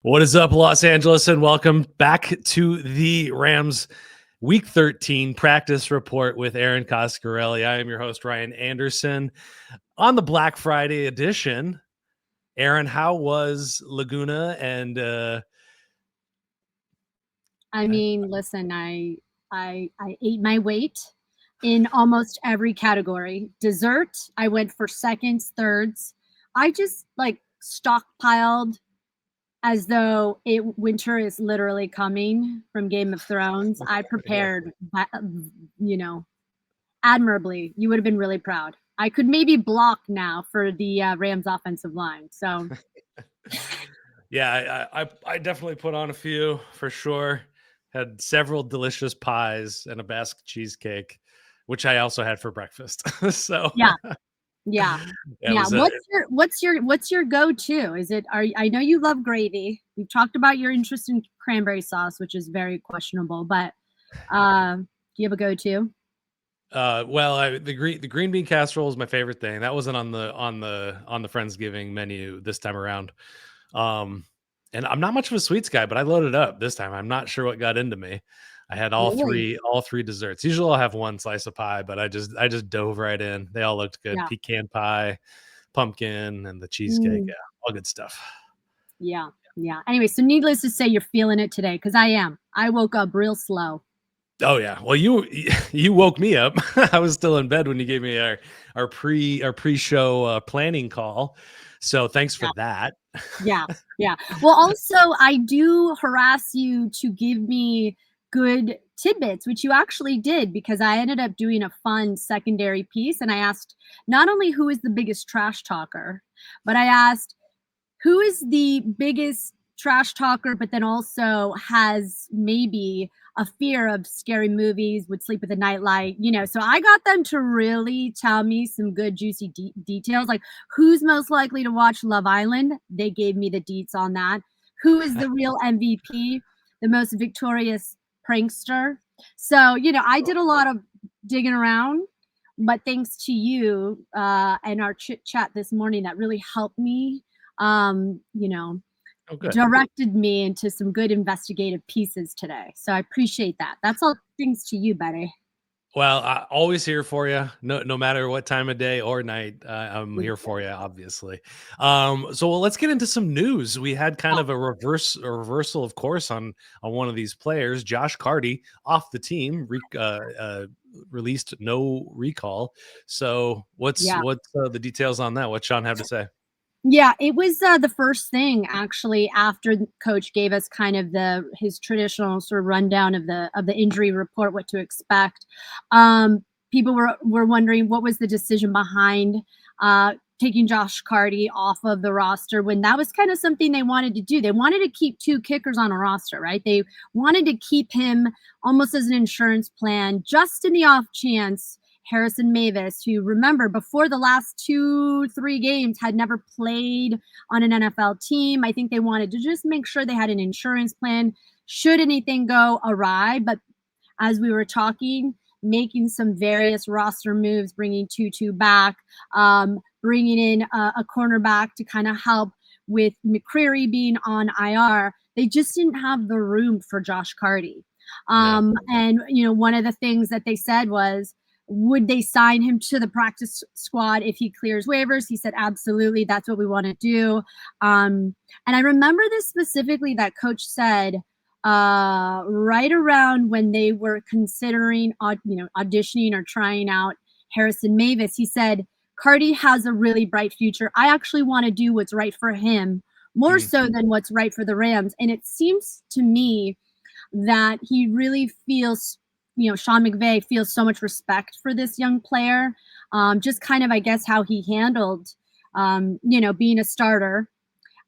What is up, Los Angeles, and welcome back to the Rams Week 13 practice report with Erin Coscarelli. I am your host, Ryan Anderson. On the Black Friday edition, Erin, how was Laguna? And listen, I ate my weight in almost every category. Dessert, I went for seconds, thirds. I just stockpiled as though winter is literally coming from Game of Thrones. I prepared, admirably. You would have been really proud. I could maybe block now for the Rams offensive line. So, yeah, I definitely put on a few for sure. Had several delicious pies and a basket cheesecake, which I also had for breakfast. So yeah. What's your go-to? Is it? I know you love gravy. We've talked about your interest in cranberry sauce, which is very questionable. But do you have a go-to? The green bean casserole is my favorite thing. That wasn't on the Friendsgiving menu this time around. And I'm not much of a sweets guy, but I loaded up this time. I'm not sure what got into me. I had all three desserts. Usually I'll have one slice of pie, but I just dove right in. They all looked good. Yeah. Pecan pie, pumpkin, and the cheesecake. Yeah, all good stuff. Yeah. Anyway, so needless to say, you're feeling it today, because I am. I woke up real slow. Oh yeah. Well, you woke me up. I was still in bed when you gave me our pre-show planning call. So thanks for that. Yeah. Well, also, I do harass you to give me good tidbits, which you actually did, because I ended up doing a fun secondary piece. And I asked not only who is the biggest trash talker, but I asked who is the biggest trash talker, but then also has maybe a fear of scary movies, would sleep with a nightlight, so I got them to really tell me some good juicy details, like who's most likely to watch Love Island. They gave me the deets on that. Who is the real MVP, the most victorious prankster? So, I did a lot of digging around, but thanks to you and our chit chat this morning, that really helped me, directed me into some good investigative pieces today. So I appreciate that. That's all thanks to you, buddy. Well, I'm always here for you. No matter what time of day or night, I'm here for you, obviously. Let's get into some news. We had kind of a reversal, of course, on one of these players, Josh Karty, off the team, released no recall. So what's the details on that? What Sean have to say? Yeah, it was the first thing, actually, after the coach gave us kind of his traditional sort of rundown of the injury report, what to expect. People were wondering what was the decision behind taking Josh Karty off of the roster, when that was kind of something they wanted to do. They wanted to keep two kickers on a roster, right? They wanted to keep him almost as an insurance plan, just in the off chance Harrison Mavis, who, remember, before the last 2-3 games had never played on an NFL team. I think they wanted to just make sure they had an insurance plan should anything go awry. But as we were talking, making some various roster moves, bringing Tutu back, bringing in a cornerback to kind of help with McCreary being on IR, they just didn't have the room for Josh Karty. And, one of the things that they said was, would they sign him to the practice squad if he clears waivers? He said, absolutely. That's what we want to do. And I remember this specifically, that coach said right around when they were considering, auditioning or trying out Harrison Mavis, he said, Karty has a really bright future. I actually want to do what's right for him more so than what's right for the Rams. And it seems to me that he really feels, Sean McVay feels so much respect for this young player. Just kind of, I guess, how he handled, being a starter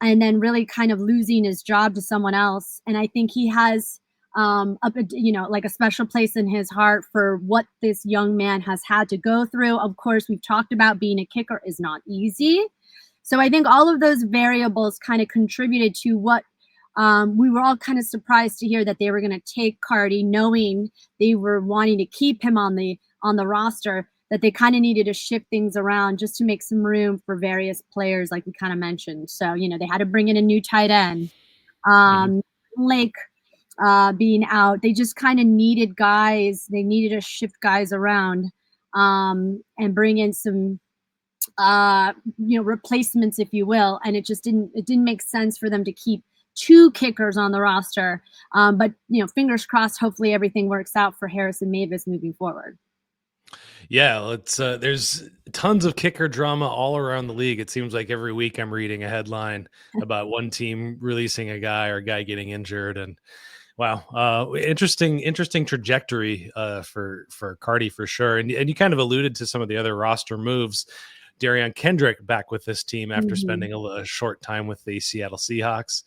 and then really kind of losing his job to someone else. And I think he has, a special place in his heart for what this young man has had to go through. Of course, we've talked about being a kicker is not easy. So I think all of those variables kind of contributed to what we were all kind of surprised to hear that they were going to take Karty, knowing they were wanting to keep him on the roster, that they kind of needed to shift things around just to make some room for various players, like we kind of mentioned. So, they had to bring in a new tight end. Lake being out. They just kind of needed guys. They needed to shift guys around and bring in some replacements, if you will. And it didn't make sense for them to keep two kickers on the roster. But fingers crossed, hopefully everything works out for Harrison Mavis moving forward. Yeah, there's tons of kicker drama all around the league. It seems like every week I'm reading a headline about one team releasing a guy or a guy getting injured. And wow, interesting trajectory for Karty for sure. And you kind of alluded to some of the other roster moves. Derion Kendrick back with this team after spending a short time with the Seattle Seahawks.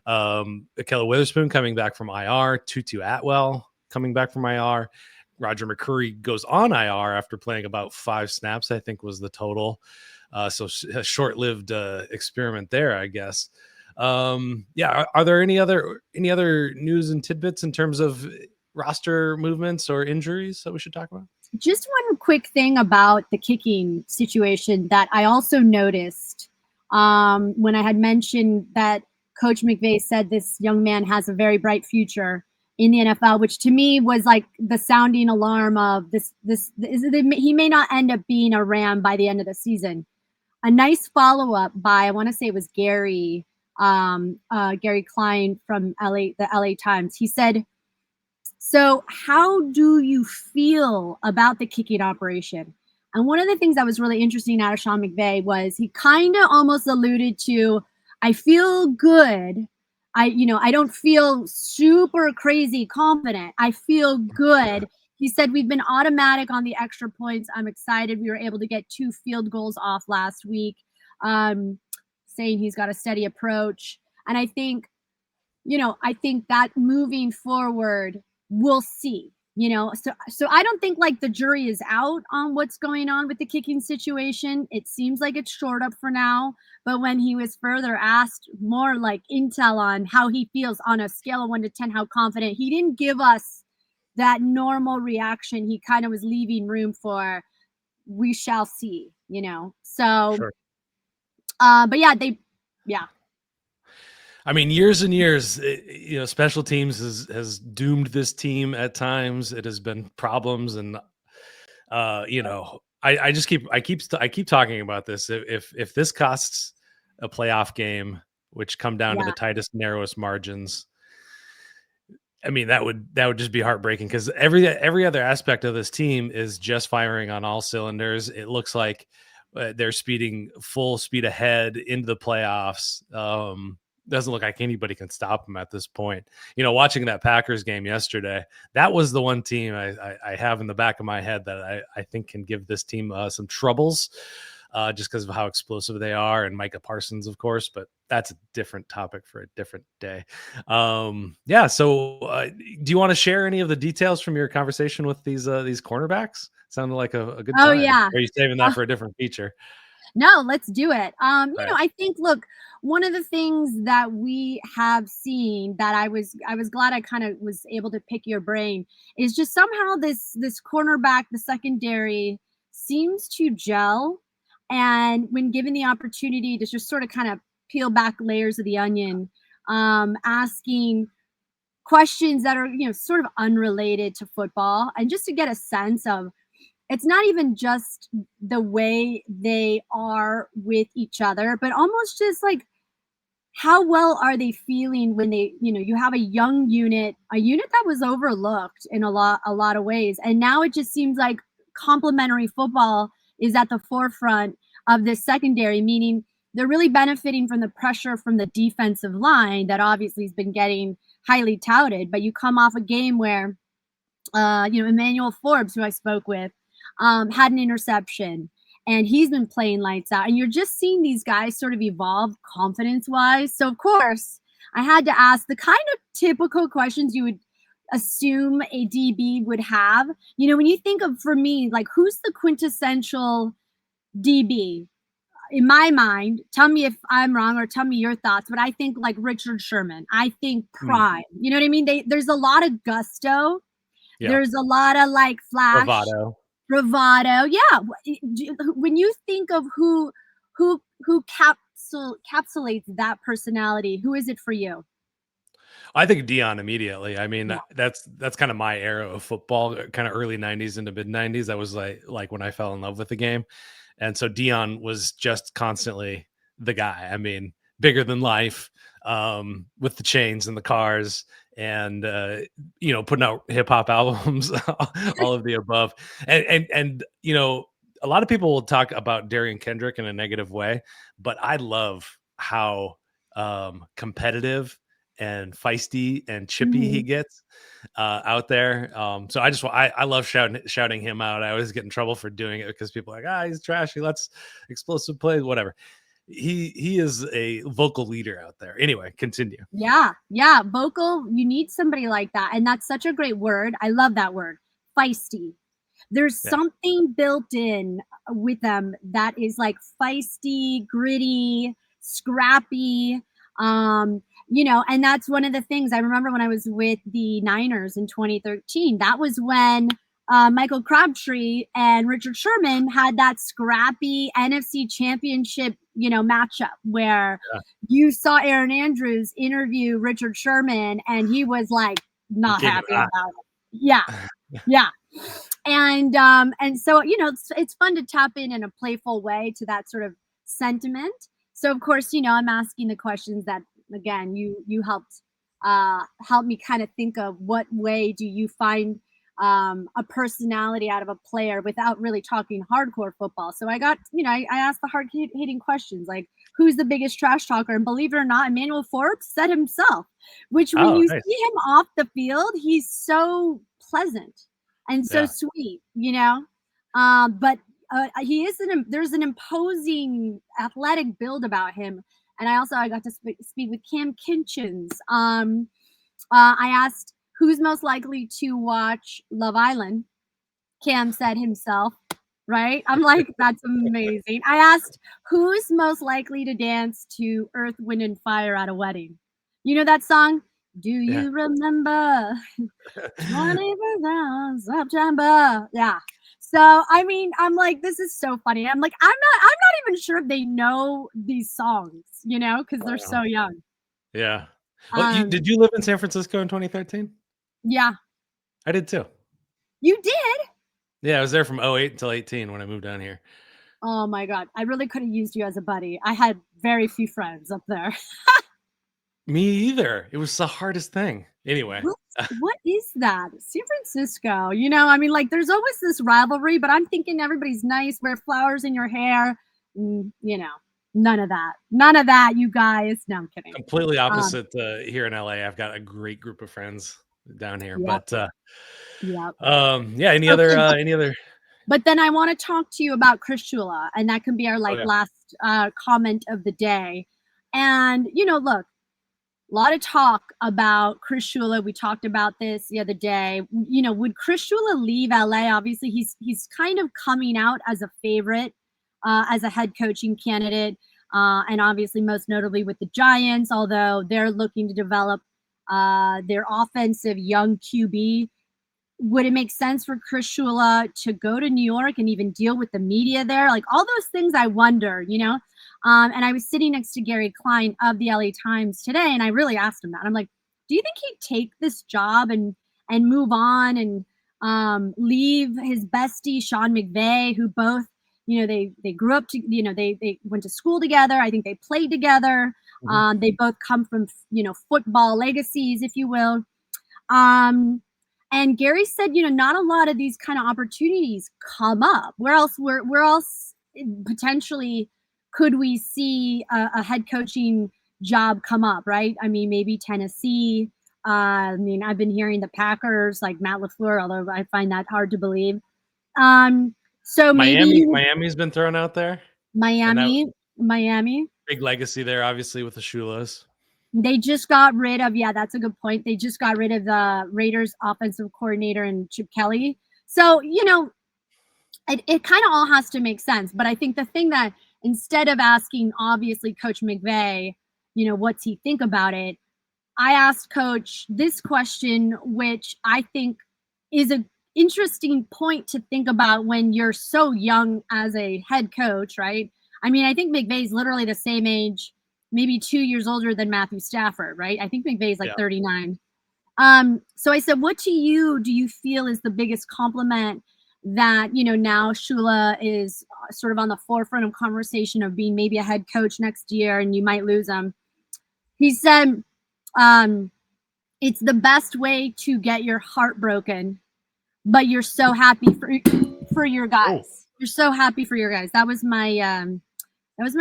Akhello Witherspoon coming back from IR. Tutu Atwell coming back from IR. Roger McCreary goes on IR after playing about 5 snaps, I think was the total. So a short-lived experiment there, I guess. Are there any other news and tidbits in terms of roster movements or injuries that we should talk about? Just one quick thing about the kicking situation that I also noticed when I had mentioned that Coach McVay said this young man has a very bright future in the NFL, which to me was like the sounding alarm of he may not end up being a Ram by the end of the season. A nice follow-up by, I want to say it was Gary Klein from the LA Times. He said, "So how do you feel about the kicking operation?" And one of the things that was really interesting out of Sean McVay was he kind of almost alluded to, I feel good. I don't feel super crazy confident. I feel good. He said, we've been automatic on the extra points. I'm excited. We were able to get 2 field goals off last week, saying he's got a steady approach. And I think that moving forward, we'll see. So I don't think like the jury is out on what's going on with the kicking situation. It seems like it's shored up for now. But when he was further asked more like intel on how he feels on a scale of 1 to 10, how confident, he didn't give us that normal reaction. He kind of was leaving room for we shall see, So, sure. But yeah, I mean, years and years, special teams has doomed this team at times. It has been problems, and I keep talking about this. If this costs a playoff game, which come down to the tightest, narrowest margins, I mean that would just be heartbreaking because every other aspect of this team is just firing on all cylinders. It looks like they're speeding full speed ahead into the playoffs. Doesn't look like anybody can stop them at this point. Watching that Packers game yesterday, that was the one team I have in the back of my head that I think can give this team some troubles just because of how explosive they are, and Micah Parsons, of course, but that's a different topic for a different day. So do you want to share any of the details from your conversation with these cornerbacks? Sounded like a good time. Yeah. Or are you saving that for a different feature? No, let's do it. I think, look, one of the things that we have seen that I was glad I kind of was able to pick your brain is just somehow this cornerback, the secondary seems to gel. And when given the opportunity to just sort of kind of peel back layers of the onion, asking questions that are, sort of unrelated to football, and just to get a sense of, it's not even just the way they are with each other, but almost just like how well are they feeling when they, you have a young unit, that was overlooked in a lot of ways. And now it just seems like complementary football is at the forefront of this secondary, meaning they're really benefiting from the pressure from the defensive line that obviously has been getting highly touted. But you come off a game where, Emmanuel Forbes, who I spoke with, had an interception, and he's been playing lights out. And you're just seeing these guys sort of evolve confidence-wise. So, of course, I had to ask the kind of typical questions you would assume a DB would have. When you think of, for me, like, who's the quintessential DB? In my mind, tell me if I'm wrong or tell me your thoughts, but I think like Richard Sherman. I think prime. You know what I mean? There's a lot of gusto. Yeah. There's a lot of like flash. Bravado. Yeah. When you think of who encapsulates that personality, who is it for you? I think Dion immediately. I mean, Yeah. that's kind of my era of football, kind of early '90s into mid '90s. That was like when I fell in love with the game, and so Dion was just constantly the guy. I mean, bigger than life, with the chains and the cars, and putting out hip hop albums, all of the above, and a lot of people will talk about Derion Kendrick in a negative way, but I love how competitive and feisty and chippy he Mhm. gets out there. So I love shouting him out. I always get in trouble for doing it because people are like, he's trashy. Let's explosive plays, whatever. He is a vocal leader out there. Anyway, continue. Yeah, yeah, vocal, you need somebody like that, and that's such a great word. I love that word, feisty. There's Yeah. something built in with them that is like feisty, gritty, scrappy. And that's one of the things I remember when I was with the Niners in 2013. That was when Michael Crabtree and Richard Sherman had that scrappy NFC Championship, matchup where Yeah. you saw Aaron Andrews interview Richard Sherman, and he was like He not came in happy hot. about it. Yeah, yeah. And so it's fun to tap in a playful way to that sort of sentiment. So of course, I'm asking the questions that again you helped help me kind of think of what way do you find a personality out of a player without really talking hardcore football. So I got, I asked the hard hitting questions like who's the biggest trash talker, and believe it or not, Emmanuel Forbes said himself, which when Oh, you nice. see him off the field, he's so pleasant and so Yeah. sweet. But there's an imposing athletic build about him. And I got to speak with Cam Kinchins. I asked who's most likely to watch Love Island. Cam said himself, right? I'm like, that's amazing. I asked who's most likely to dance to Earth, Wind, and Fire at a wedding. You know that song? Do Yeah. you remember 21st of September? Yeah. So I mean, I'm like, this is so funny. I'm like, I'm not even sure if they know these songs, because they're Wow. so young. Yeah. Well, Um, did you live in San Francisco in 2013? yeah, I did too. you did. Yeah, I was there from '08 until 18 when I moved down here. Oh my god, I really could have used you as a buddy. I had very few friends up there. Me either. It was the hardest thing. Anyway. What what is that? San Francisco, I mean, like, there's always this rivalry, but I'm thinking everybody's nice, wear flowers in your hair, none of that. None of that, you guys. No, I'm kidding. Completely Um, opposite, here in LA. I've got a great group of friends down here, yep, but, yep. yeah, Okay, any other but then I wanna talk to you about Chris Shula, and that can be our, oh, like, yeah. last, comment of the day. And, look, a lot of talk about Chris Shula. We talked about this the other day. Would Chris Shula leave LA? Obviously, he's kind of coming out as a favorite, as a head coaching candidate, and obviously most notably with the Giants. Although they're looking to develop their offensive young QB, would it make sense for Chris Shula to go to New York and even deal with the media there? Like all those things I wonder. And I was sitting next to Gary Klein of the LA Times today, and I really asked him that. I'm like, do you think he'd take this job and move on and leave his bestie Sean McVay, who both, they grew up to, they went to school together. I think they played together. Mhm. They both come from, football legacies, if you will. Um, and Gary said, not a lot of these kind of opportunities come up. Where else potentially could we see a head coaching job come up, right? I mean, maybe Tennessee. I mean, I've been hearing the Packers, like Matt LaFleur, although I find that hard to believe. Um, so maybe Miami's been thrown out there, and that Miami. big legacy there, obviously, with the Shulas. They just got rid of, yeah, that's a good point. They just got rid of the Raiders offensive coordinator and Chip Kelly. So, it kind of all has to make sense. But I think the thing that instead of asking, obviously, Coach McVay, what's he think about it? I asked Coach this question, which I think is an interesting point to think about when you're so young as a head coach, right? I mean, I think McVay's literally the same age maybe 2 years older than Matthew Stafford, right? I think McVay's like Yeah. 39. So I said, what do you feel is the biggest compliment that, now Shula is sort of on the forefront of conversation of being maybe a head coach next year and you might lose him? He said, it's the best way to get your heart broken, but you're so happy for your guys. Oh. You're so happy for your guys. That was my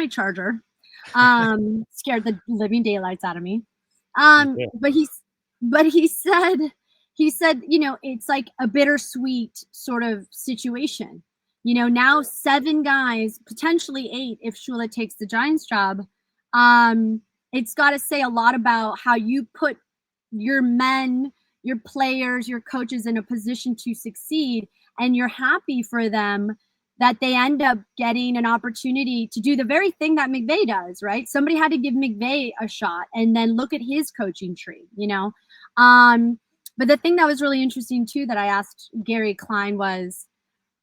charger. Scared the living daylights out of me. But he said, it's like a bittersweet sort of situation. Now 7 guys, potentially 8 if Shula takes the Giants job. It's got to say a lot about how you put your men, your players, your coaches in a position to succeed, and you're happy for them that they end up getting an opportunity to do the very thing that McVay does, right? Somebody had to give McVay a shot, and then look at his coaching tree, But the thing that was really interesting too that I asked Gary Klein was,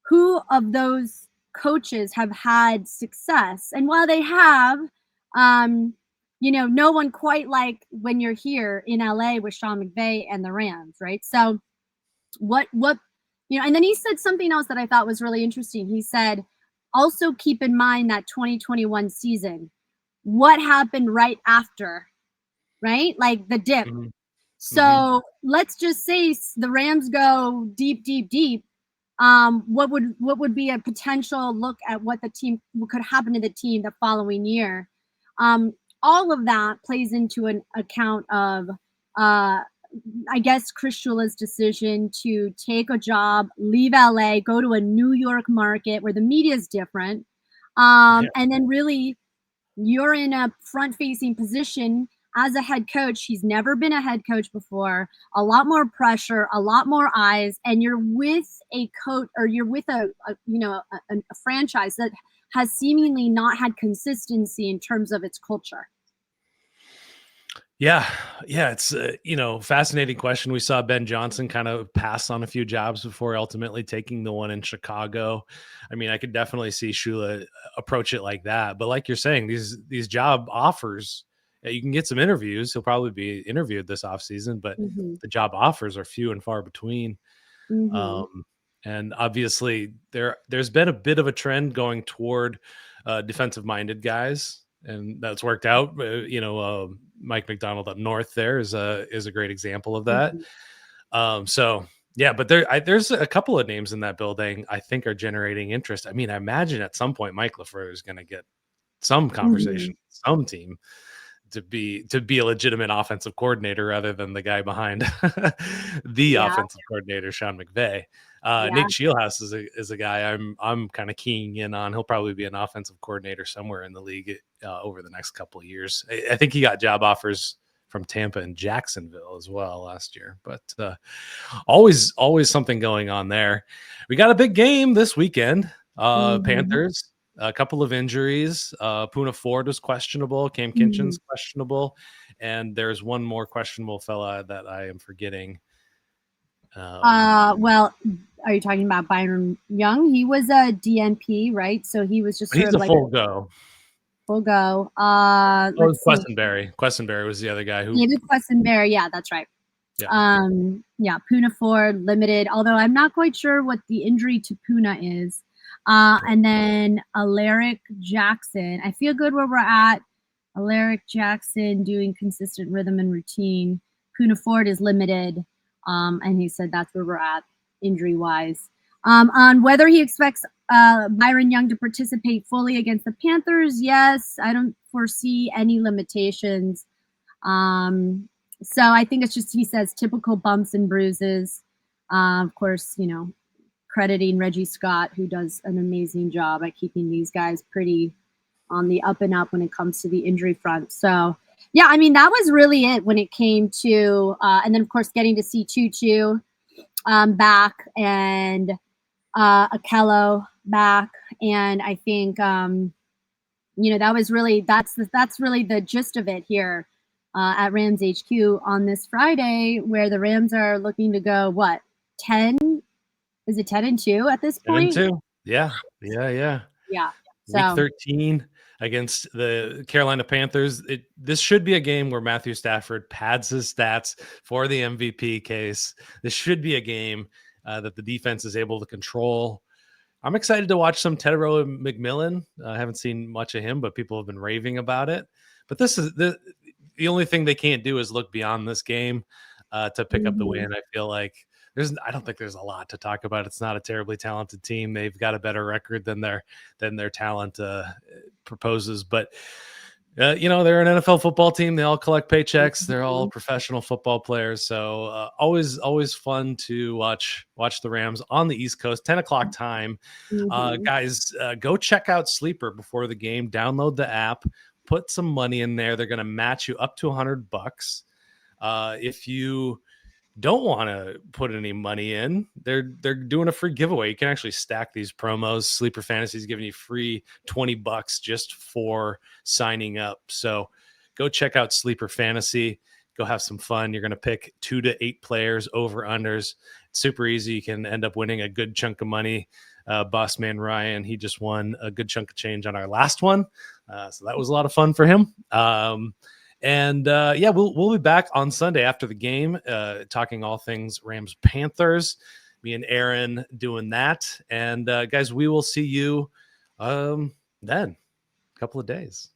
who of those coaches have had success? And while they have, no one quite like when you're here in LA with Sean McVay and the Rams, right? So what and then he said something else that I thought was really interesting. He said, also keep in mind that 2021 season, what happened right after, right? Like the dip. Mm-hmm. So let's just say the Rams go deep, deep, deep. What would be a potential look at what could happen to the team the following year? All of that plays into an account of, I guess, Chris Shula's decision to take a job, leave LA, go to a New York market where the media is different. And then really you're in a front-facing position as a head coach. He's never been a head coach before, a lot more pressure, a lot more eyes, and you're with a coach, or you're with a franchise that has seemingly not had consistency in terms of its culture. Yeah. It's fascinating question. We saw Ben Johnson kind of pass on a few jobs before ultimately taking the one in Chicago. I mean, I could definitely see Shula approach it like that. But like you're saying, these job offers, you can get some interviews. He'll probably be interviewed this offseason, but the job offers are few and far between. And obviously there's been a bit of a trend going toward defensive minded guys, and that's worked out. Mike McDonald up north there is a great example of that. But there's a couple of names in that building I think are generating interest. I mean, I imagine at some point Mike LaFleur is going to get some conversation, some team to be a legitimate offensive coordinator rather than the guy behind the offensive coordinator, Sean McVay. Nate Shieldhouse is a guy I'm kind of keying in on. He'll probably be an offensive coordinator somewhere in the league over the next couple of years. I think he got job offers from Tampa and Jacksonville as well last year, but always something going on there. We got a big game this weekend. Panthers, a couple of injuries. Poona Ford was questionable. Cam Kinchin's questionable. And there's one more questionable fella that I am forgetting. Well, are you talking about Byron Young? He was a DNP, right? So he was just he's a full go. Full go. Questenberry. Questenberry was the other guy who. David Questenberry. Yeah, that's right. Poona Ford limited, although I'm not quite sure what the injury to Poona is. And then Alaric Jackson. I feel good where we're at. Alaric Jackson doing consistent rhythm and routine. Poona Ford is limited. And he said that's where we're at injury-wise. On whether he expects Byron Young to participate fully against the Panthers, yes. I don't foresee any limitations. So I think it's just, he says, typical bumps and bruises. Of course, crediting Reggie Scott, who does an amazing job at keeping these guys pretty on the up and up when it comes to the injury front. So, yeah, I mean, that was really it when it came to, and then, of course, getting to see Tutu back and Akhello back. And I think, that was really, that's really the gist of it here at Rams HQ on this Friday, where the Rams are looking to go, 10? Is it 10-2 at this point? 10-2. Yeah. Yeah. So, Week 13. against the Carolina Panthers. This should be a game where Matthew Stafford pads his stats for the MVP case. This should be a game that the defense is able to control. I'm excited to watch some Tedero McMillan. I haven't seen much of him, but people have been raving about it. But this is the only thing they can't do is look beyond this game to pick up the win. I feel like I don't think there's a lot to talk about. It's not a terribly talented team. They've got a better record than their talent proposes. But they're an NFL football team. They all collect paychecks. They're all professional football players. So always fun to watch the Rams on the East Coast, 10 o'clock time. Guys, go check out Sleeper before the game. Download the app. Put some money in there. They're going to match you up to $100. If you don't want to put any money in, they're doing a free giveaway. You can actually stack these promos. Sleeper Fantasy is giving you free $20 just for signing up. So go check out Sleeper Fantasy. Go have some fun. You're going to pick 2 to 8 players, over unders. It's super easy. You can end up winning a good chunk of money. Boss man Ryan, he just won a good chunk of change on our last one. So that was a lot of fun for him. We'll be back on Sunday after the game, talking all things Rams Panthers. Me and Aaron doing that. And guys, we will see you then, a couple of days.